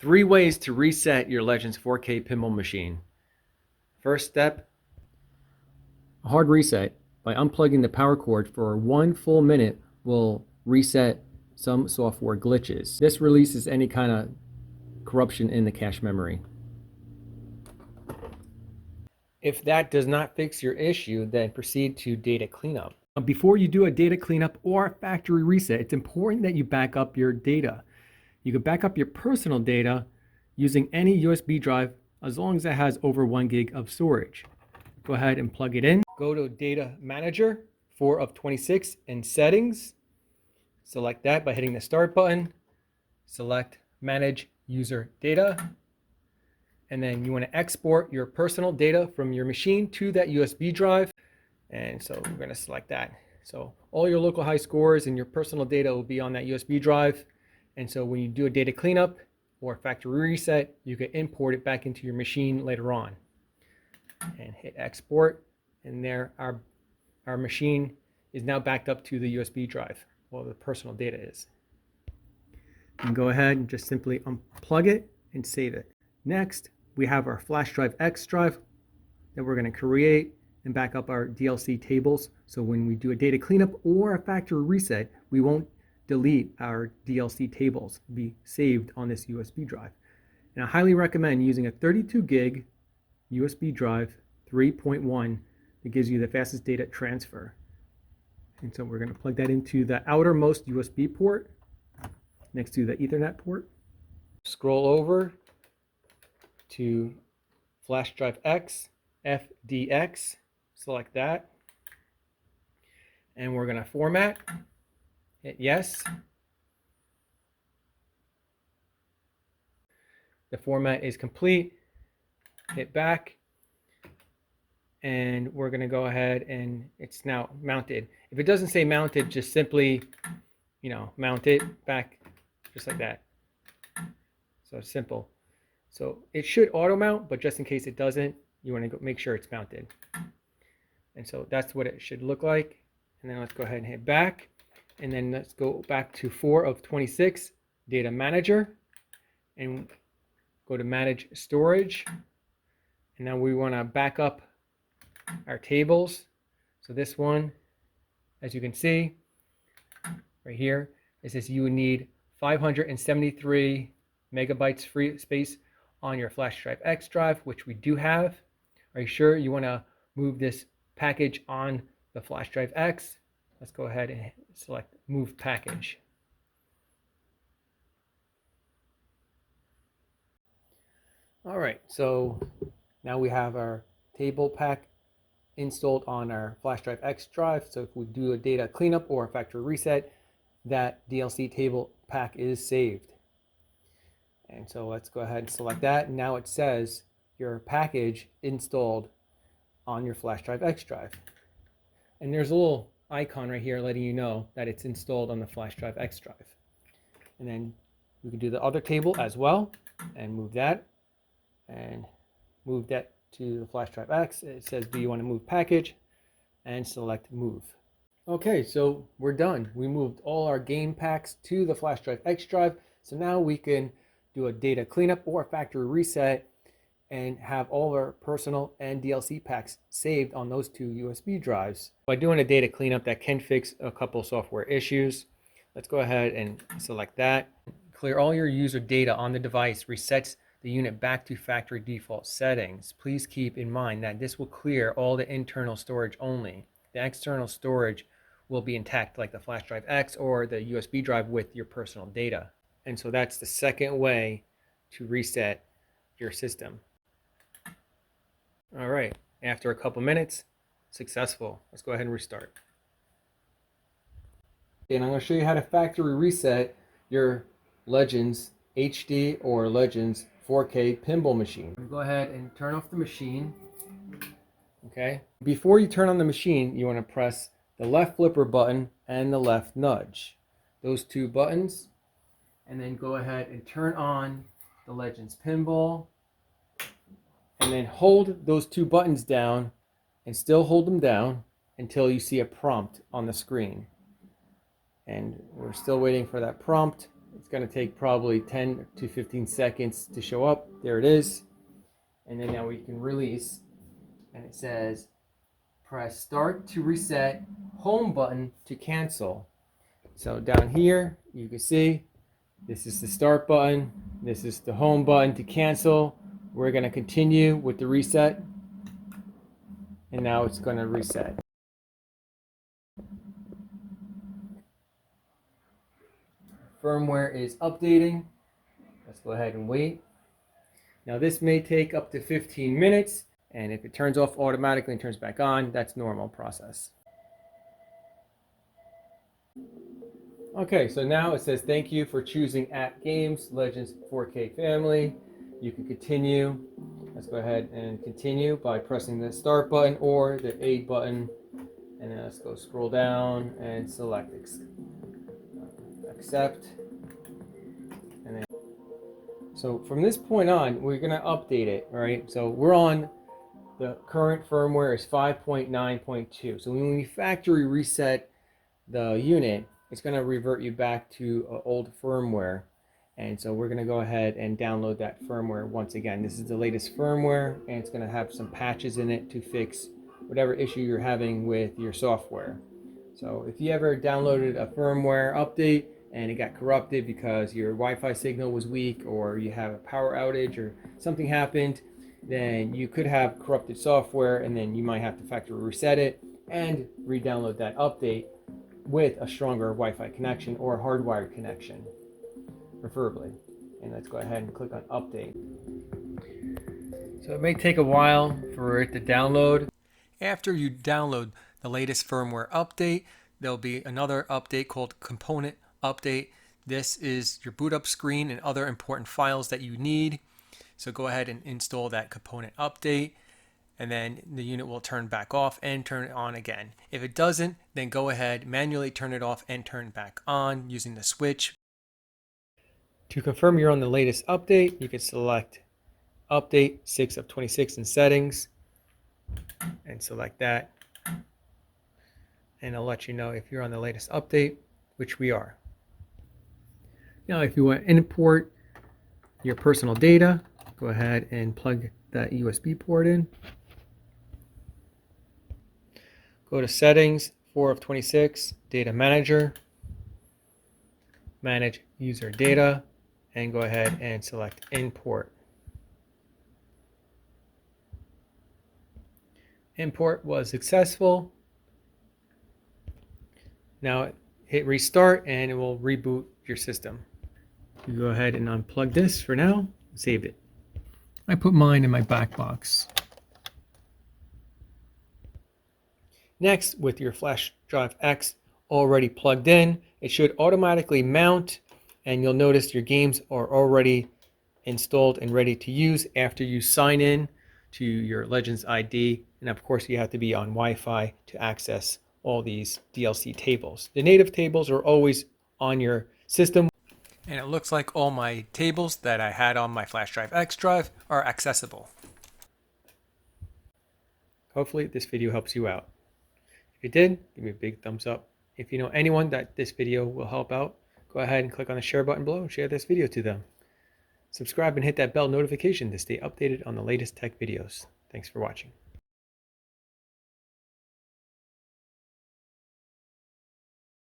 3 ways to reset your Legends 4K pinball machine. First step, a hard reset. By unplugging the power cord for 1 full minute will reset some software glitches. This releases any kind of corruption in the cache memory. If that does not fix your issue, then proceed to data cleanup. Before you do a data cleanup or factory reset, it's important that you back up your data. You can back up your personal data using any USB drive as long as it has over 1 gig of storage. Go ahead and plug it in. Go to Data Manager, 4 of 26 in Settings. Select that by hitting the Start button. Select Manage User Data. And then you want to export your personal data from your machine to that USB drive. And so we're going to select that. So all your local high scores and your personal data will be on that USB drive. And so when you do a data cleanup or factory reset, you can import it back into your machine later on. And hit export, and there our machine is now backed up to the USB drive, well, the personal data is. And go ahead and just simply unplug it and save it. Next, we have our flash drive X drive that we're going to create and back up our DLC tables. So when we do a data cleanup or a factory reset, we won't delete our DLC tables, be saved on this USB drive. And I highly recommend using a 32 gig USB drive 3.1 that gives you the fastest data transfer. And so we're going to plug that into the outermost USB port next to the Ethernet port. Scroll over to flash drive X FDX, select that, and we're going to format. Hit yes. The format is complete. Hit back. And we're going to go ahead and it's now mounted. If it doesn't say mounted, just simply, mount it back just like that. So it's simple. So it should auto mount, but just in case it doesn't, you want to make sure it's mounted. And so that's what it should look like. And then let's go ahead and hit back. And then let's go back to 4 of 26, Data Manager, and go to Manage Storage. And now we want to back up our tables. So this one, as you can see, right here, it says you would need 573 megabytes free space on your flash drive X drive, which we do have. Are you sure you want to move this package on the flash drive X? Let's go ahead and select Move Package. All right, so now we have our table pack installed on our flash drive X drive. So if we do a data cleanup or a factory reset, that DLC table pack is saved. And so let's go ahead and select that. Now it says your package installed on your flash drive X drive. And there's a little icon right here letting you know that it's installed on the flash drive X drive. And then we can do the other table as well and move that and move that to the flash drive X. It says, do you want to move package? And select move. Okay, so we're done. We moved all our game packs to the flash drive X drive. So now we can do a data cleanup or a factory reset and have all of our personal and DLC packs saved on those 2 USB drives. By doing a data cleanup, that can fix a couple software issues. Let's go ahead and select that. Clear all your user data on the device, resets the unit back to factory default settings. Please keep in mind that this will clear all the internal storage only. The external storage will be intact, like the flash drive X or the USB drive with your personal data. And so that's the second way to reset your system. All right, after a couple minutes, successful. Let's go ahead and restart. And I'm going to show you how to factory reset your Legends HD or Legends 4K pinball machine. Go ahead and turn off the machine. Okay. Before you turn on the machine, you want to press the left flipper button and the left nudge. Those 2 buttons. And then go ahead and turn on the Legends pinball. And then hold those 2 buttons down and still hold them down until you see a prompt on the screen. And we're still waiting for that prompt. It's going to take probably 10 to 15 seconds to show up. There it is. And then now we can release, and it says press start to reset, home button to cancel. So down here you can see this is the start button, this is the home button to cancel. We're going to continue with the reset, and now it's going to reset. Firmware is updating. Let's go ahead and wait. Now this may take up to 15 minutes, and if it turns off automatically and turns back on, that's normal process. Okay, so now it says thank you for choosing AtGames Legends 4K family. You can continue. Let's go ahead and continue by pressing the start button or the A button, and then let's go scroll down and select accept. And then, so from this point on, we're going to update it, right? So we're on the current firmware is 5.9.2. So when we factory reset the unit, it's going to revert you back to old firmware. And so we're going to go ahead and download that firmware once again. This is the latest firmware, and it's going to have some patches in it to fix whatever issue you're having with your software. So if you ever downloaded a firmware update and it got corrupted because your Wi-Fi signal was weak, or you have a power outage or something happened, then you could have corrupted software, and then you might have to factory reset it and re-download that update with a stronger Wi-Fi connection or hardwired connection, preferably. And let's go ahead and click on update. So it may take a while for it to download. After you download the latest firmware update, there'll be another update called component update. This is your boot up screen and other important files that you need. So go ahead and install that component update, and then the unit will turn back off and turn it on again. If it doesn't, then go ahead, manually turn it off and turn it back on using the switch. To confirm you're on the latest update, you can select Update 6 of 26 in Settings and select that. And it'll let you know if you're on the latest update, which we are. Now, if you want to import your personal data, go ahead and plug that USB port in. Go to Settings, 4 of 26, Data Manager, Manage User Data, and go ahead and select Import. Import was successful. Now hit Restart and it will reboot your system. You go ahead and unplug this for now, save it. I put mine in my backbox. Next, with your flash drive X already plugged in, it should automatically mount, and you'll notice your games are already installed and ready to use after you sign in to your Legends ID. And of course, you have to be on Wi-Fi to access all these DLC tables. The native tables are always on your system. And it looks like all my tables that I had on my flash drive X drive are accessible. Hopefully this video helps you out. If it did, give me a big thumbs up. If you know anyone that this video will help out, go ahead and click on the share button below and share this video to them. Subscribe and hit that bell notification to stay updated on the latest tech videos. Thanks for watching.